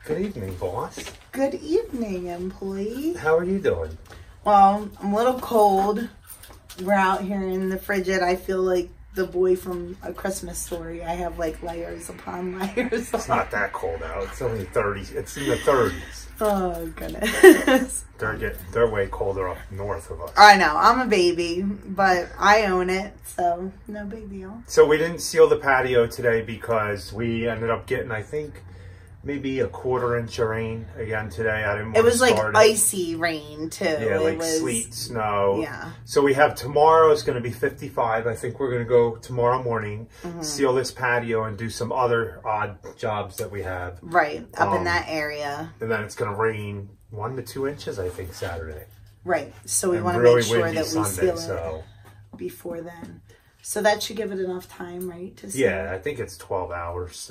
Good evening, boss. Good evening, employee. How are you doing? Well, I'm a little cold. We're out here in the frigid. I feel like the boy from A Christmas Story. I have like layers upon layers. It's not that cold out. It's only 30. It's in the 30s. Oh, goodness. They're way colder up north of us. I know. I'm a baby, but I own it, so no big deal. So we didn't seal the patio today because we ended up getting, I think, maybe a 1/4 inch of rain again today. I didn't want It was to like start icy rain, too. Yeah, it like was, sleet, snow. Yeah. So we have tomorrow. It's going to be 55. I think we're going to go tomorrow morning, seal this patio, and do some other odd jobs that we have. Right, up in that area. And then it's going to rain 1 to 2 inches, I think, Saturday. Right, so we want to really make sure windy that we Sunday, seal it before then. So that should give it enough time, right? To seal yeah, I think it's 12 hours,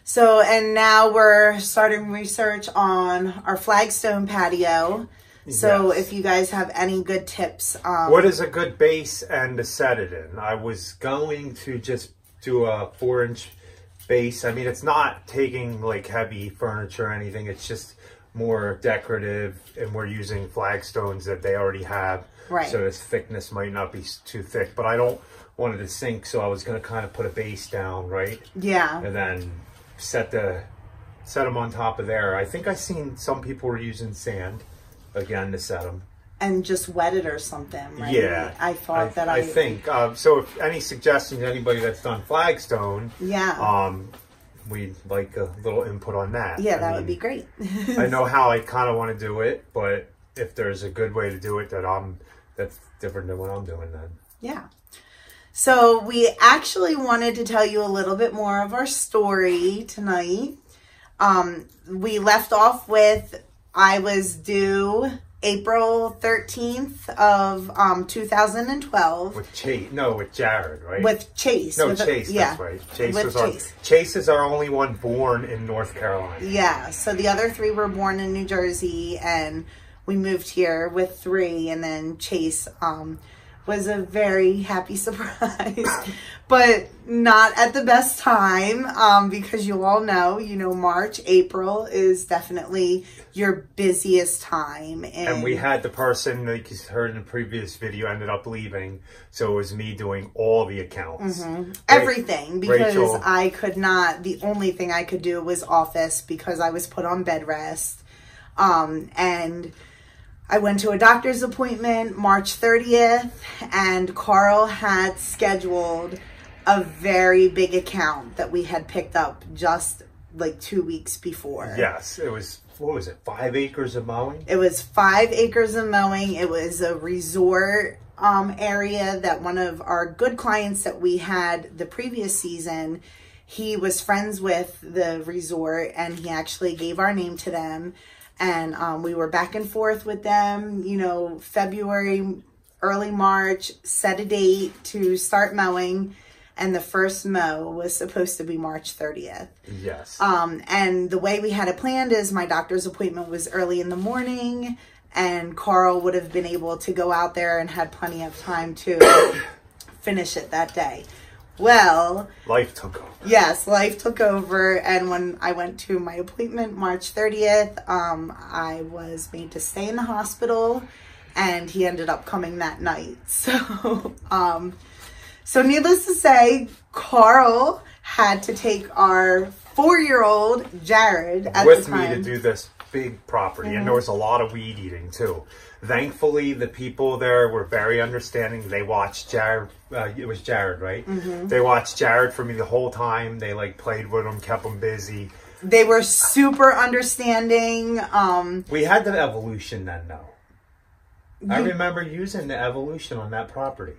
So, and now we're starting research on our flagstone patio. So Yes. if you guys have any good tips. What is a good base and to set it in? I was going to just do a 4-inch base. I mean, it's not taking like heavy furniture or anything. It's just more decorative, and we're using flagstones that they already have. Right. So this thickness might not be too thick, but I don't want it to sink, so I was going to kind of put a base down, right? Yeah. And then set them on top of there. I think I've seen some people were using sand again to set them. And just wet it or something, right? Yeah. I thought that I think. So if any suggestions, anybody that's done flagstone, yeah. we'd like a little input on that. Yeah, that would be great. I know how I kind of want to do it, but if there's a good way to do it that's different than what I'm doing then. Yeah. So we actually wanted to tell you a little bit more of our story tonight. We left off with, I was due April 13th of 2012. With Chase, no, with Jared, right? With Chase. No, Chase, that's right. Chase is our only one born in North Carolina. Yeah, so the other 3 were born in New Jersey, and we moved here with 3, and then Chase was a very happy surprise, but not at the best time, because you all know, March, April is definitely your busiest time. And we had the person, like you heard in the previous video, ended up leaving. So it was me doing all the accounts. Everything, because Rachel, I could not, the only thing I could do was office because I was put on bed rest. And I went to a doctor's appointment March 30th, and Carl had scheduled a very big account that we had picked up just like 2 weeks before. Yes, it was, what was it, 5 acres of mowing? It was 5 acres of mowing. It was a resort area that one of our good clients that we had the previous season, he was friends with the resort, and he actually gave our name to them. And we were back and forth with them, February, early March, set a date to start mowing. And the first mow was supposed to be March 30th. Yes. And the way we had it planned is my doctor's appointment was early in the morning, and Carl would have been able to go out there and had plenty of time to finish it that day. Well, life took over. Yes, life took over. And when I went to my appointment March 30th, I was made to stay in the hospital, and he ended up coming that night. So, so needless to say, Carl had to take our 4-year-old Jared at with the time me to do this big property, and there was a lot of weed eating too. Thankfully, the people there were very understanding. They watched Jared. It was Jared, right? They watched Jared for me the whole time. They like played with him, kept him busy. They were super understanding. We had the evolution then, though. I remember using the evolution on that property.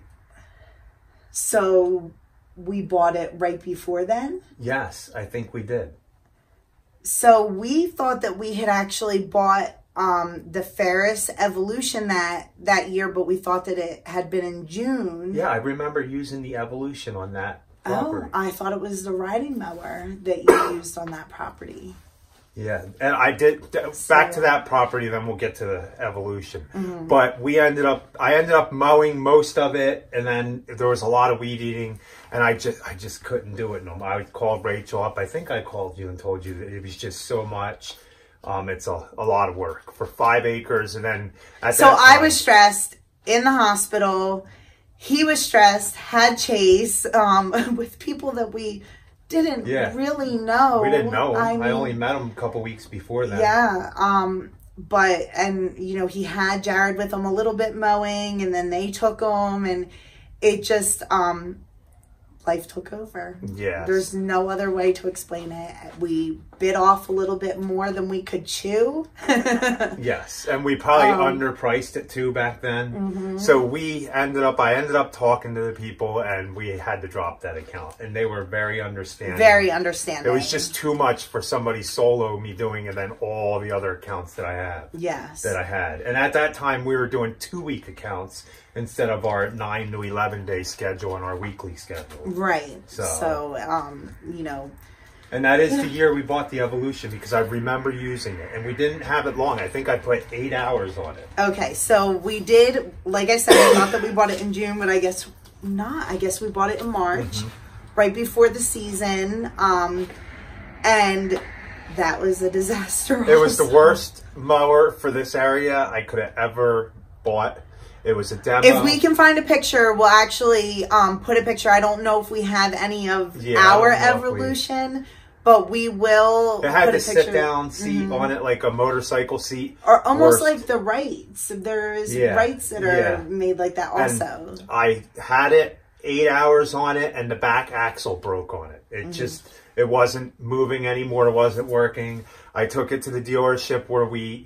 So we bought it right before then? Yes, I think we did. So we thought that we had actually bought the Ferris Evolution that year, but we thought that it had been in June. Yeah, I remember using the Evolution on that property. Oh, I thought it was the riding mower that you used on that property. Yeah, and I did back to that property. Then we'll get to the evolution. But I ended up mowing most of it, and then there was a lot of weed eating, and I just couldn't do it no more. I called Rachel up. I think I called you and told you that it was just so much. It's a lot of work for 5 acres, and then I was stressed in the hospital. He was stressed. Had Chase with people that we didn't really know. We didn't know him. I only met him a couple weeks before that. Yeah. And you know, he had Jared with him a little bit mowing, and then they took him, and it just, life took over. Yeah. There's no other way to explain it. We bit off a little bit more than we could chew. Yes. And we probably underpriced it too back then. So I ended up talking to the people, and we had to drop that account, and they were very understanding. Very understanding. It was just too much for somebody solo me doing, and then all the other accounts that I have. Yes. That I had. And at that time we were doing 2-week accounts instead of our 9 to 11 day schedule and our weekly schedule. Right. So you know. And that is the year we bought the Evolution, because I remember using it. And we didn't have it long. I think I put 8 hours on it. Okay, so we did, like I said, I thought that we bought it in June, but I guess not. I guess we bought it in March, right before the season. And that was a disaster. It was the worst mower for this area I could have ever bought. It was a demo. If we can find a picture, we'll actually put a picture. I don't know if we have any of our Evolution, but we will. It had the sit-down seat on it, like a motorcycle seat. Or almost like the Wrights. There's Wrights that are made like that also. And I had it 8 hours on it, and the back axle broke on it. It just, it wasn't moving anymore. It wasn't working. I took it to the dealership where we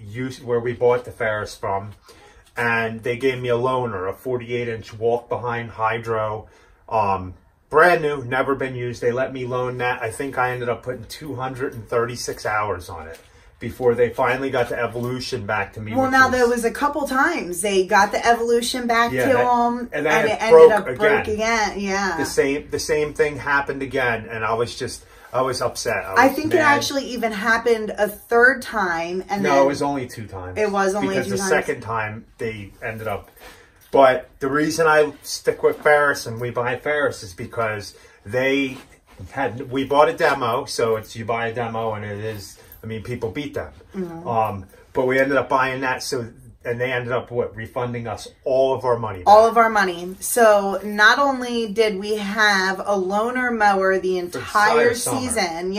bought the Ferris from. And they gave me a loaner, a 48-inch walk-behind hydro, brand new, never been used. They let me loan that. I think I ended up putting 236 hours on it before they finally got the Evolution back to me. Well, now there was a couple times they got the Evolution back to them, and then it ended up broke again. Yeah, the same thing happened again, and I was upset. I think it actually even happened a third time. And no, it was only 2 times. It was only 2 times. Because the second time they ended up. But the reason I stick with Ferris and we buy Ferris is because we bought a demo, so it's you buy a demo and it is. I mean, people beat them. But we ended up buying that, and they ended up refunding us all of our money back. All of our money. So not only did we have a loaner mower the entire season,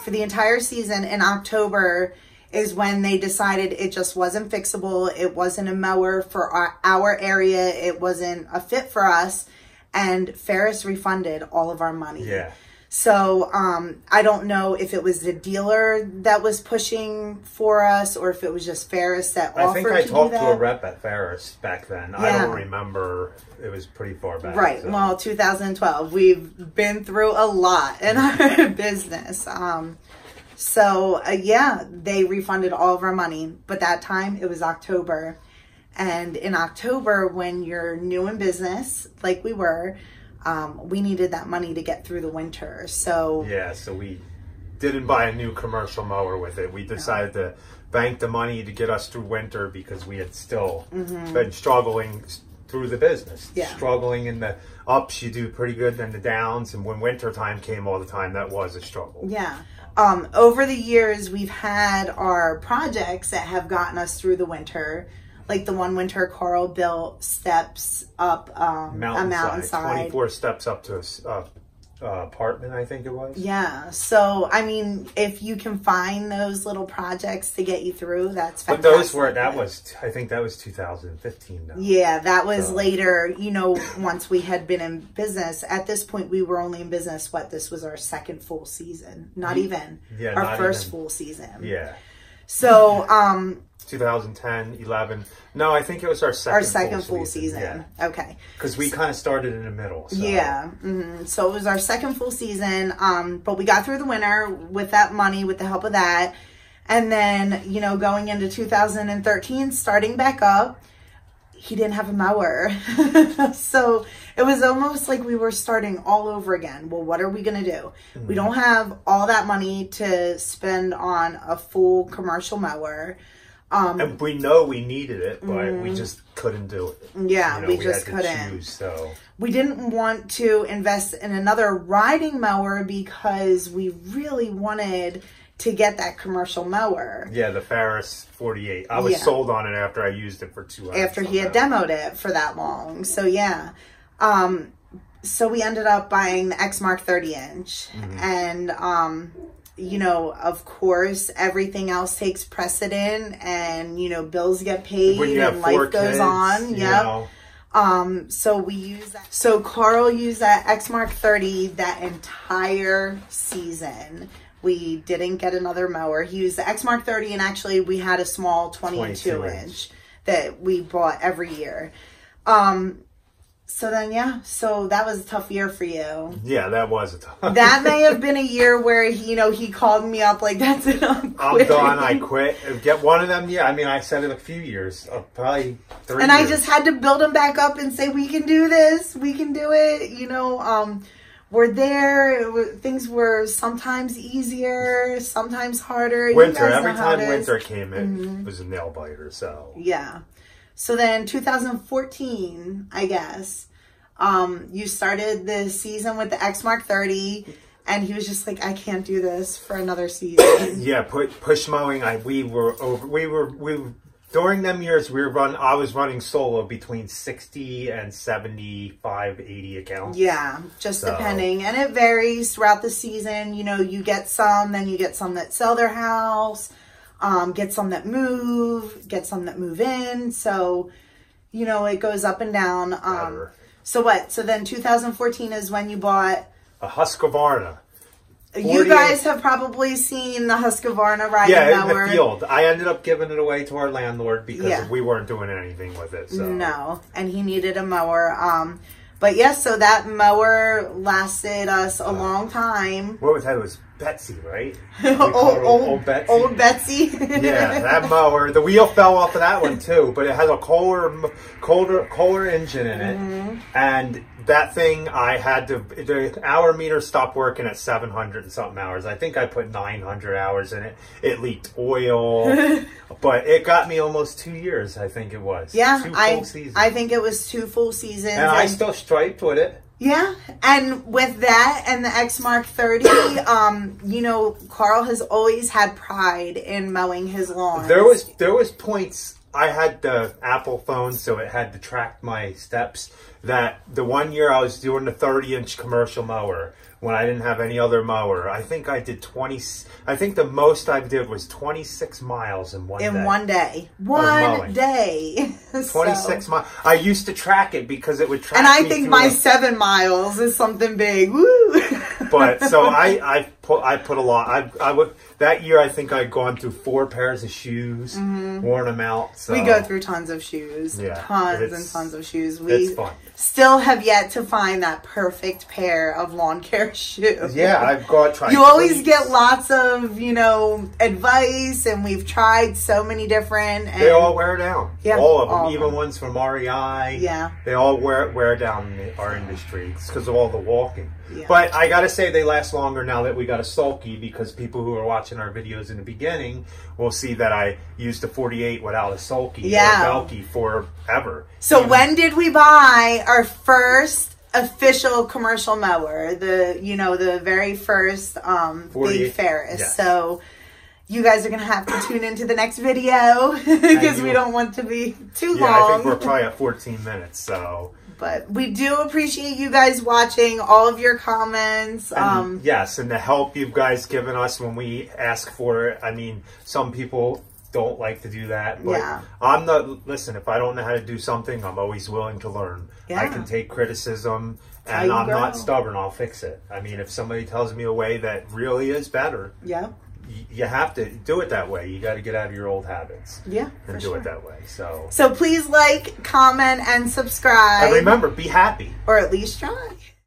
for the entire season. In October is when they decided it just wasn't fixable. It wasn't a mower for our area. It wasn't a fit for us. And Ferris refunded all of our money. Yeah. So I don't know if it was the dealer that was pushing for us or if it was just Ferris that offered to do that. I think I talked to a rep at Ferris back then. I don't remember. It was pretty far back. Right. So. Well, 2012. We've been through a lot in our business. They refunded all of our money. But that time, it was October. And in October, when you're new in business, like we were, we needed that money to get through the winter. So we didn't buy a new commercial mower with it. We decided to bank the money to get us through winter because we had still been struggling through the business. Struggling in the ups, you do pretty good, then the downs, and when winter time came all the time, that was a struggle. Over the years, we've had our projects that have gotten us through the winter. Like the one winter Carl built steps up a mountainside. 24 steps up to a apartment, I think it was. Yeah. So, I mean, if you can find those little projects to get you through, that's fantastic. But I think that was 2015 though. Yeah, that was later, once we had been in business. At this point, we were only in business, this was our second full season. Not even. Our first full season. Yeah. So, 2010, 11. No, I think it was our second full season. Yeah. Okay. Because we kind of started in the middle. So. Yeah. So it was our second full season. But we got through the winter with that money, with the help of that. And then, going into 2013, starting back up, he didn't have a mower. So It was almost like we were starting all over again. Well, what are we going to do? We don't have all that money to spend on a full commercial mower. And we know we needed it, but we just couldn't do it. Yeah, we just couldn't. Choose, so. We didn't want to invest in another riding mower because we really wanted to get that commercial mower. Yeah, the Ferris 48. I was sold on it after I used it for 2 hours. After he had demoed it for that long. So, yeah. So we ended up buying the Exmark 30-inch. And, you know, of course, everything else takes precedent, and, you know, bills get paid and life goes on. Yep. So we use that. So Carl used that Exmark 30 that entire season. We didn't get another mower. He used the Exmark 30, and actually we had a small 22-inch that we bought every year. So then, yeah, so that was a tough year for you. Yeah, that was a tough. That may have been a year where, he, you know, he called me up like, that's it, I'm done, I quit. Get one of them, yeah. I mean, I said it a few years, probably 3 and years. I just had to build him back up and say, we can do this, we can do it, you know. We're there. Things were sometimes easier, sometimes harder. Winter, every time winter came, it was a nail biter, so. Yeah. So then 2014, I guess, you started the season with the Exmark 30, and he was just like, I can't do this for another season. Yeah, push mowing, during them years, I was running solo between 60 and 75, 80 accounts. Yeah, just depending. And it varies throughout the season. You know, you get some, then you get some that sell their house. Get some that move, get some that move in. So, you know, it goes up and down. So what? So then 2014 is when you bought a Husqvarna. You guys have probably seen the Husqvarna riding mower. In the field. I ended up giving it away to our landlord because we weren't doing anything with it. So. No, and he needed a mower. But yes, so that mower lasted us a long time. What was that? It was Betsy, right? old Betsy. Old Betsy. Yeah, that mower. The wheel fell off of that one too, but it has a Kohler engine in it, and that thing the hour meter stopped working at 700 and something hours. I think I put 900 hours in it. It leaked oil, but it got me almost 2 years. I think it was. Yeah, 2 full seasons. I think it was 2 full seasons, and I still striped with it. Yeah, and with that and the Exmark 30, you know, Carl has always had pride in mowing his lawn. There was points. I had the Apple phone, so it had to track my steps. That the one year I was doing the 30-inch commercial mower when I didn't have any other mower. I think I did 20. I think the most I did was 26 miles in one day. In one day. One day. 26 miles. I used to track it because it would track me. And I think my 7 miles is something big. Woo! But so I put a lot. I would that year. I think I'd gone through 4 pairs of shoes, worn them out. So. We go through tons of shoes, tons and tons of shoes. It's fun. Still have yet to find that perfect pair of lawn care shoes. Yeah, I've got tried. You always get lots of, you know, advice, and we've tried so many different. And they all wear down. Yeah, all of them, even ones from REI. Yeah, they all wear down in our industry. It's because of all the walking. Yeah. But I gotta say, they last longer now that we got a sulky, because people who are watching our videos in the beginning will see that I used a 48 without a sulky or a Velke forever. So when did we buy our first official commercial mower? The very first big Ferris. Yes. So you guys are going to have to tune into the next video because we don't want to be too long. I think we're probably at 14 minutes, so... But we do appreciate you guys watching, all of your comments. Yes, and the help you guys given us when we ask for it. I mean, some people don't like to do that. But listen, if I don't know how to do something, I'm always willing to learn. Yeah. I can take criticism, and I'm not stubborn. I'll fix it. I mean, if somebody tells me a way that really is better, you have to do it that way. You got to get out of your old habits. Yeah, and do it that way. So please like, comment, and subscribe. And remember, be happy. Or at least try.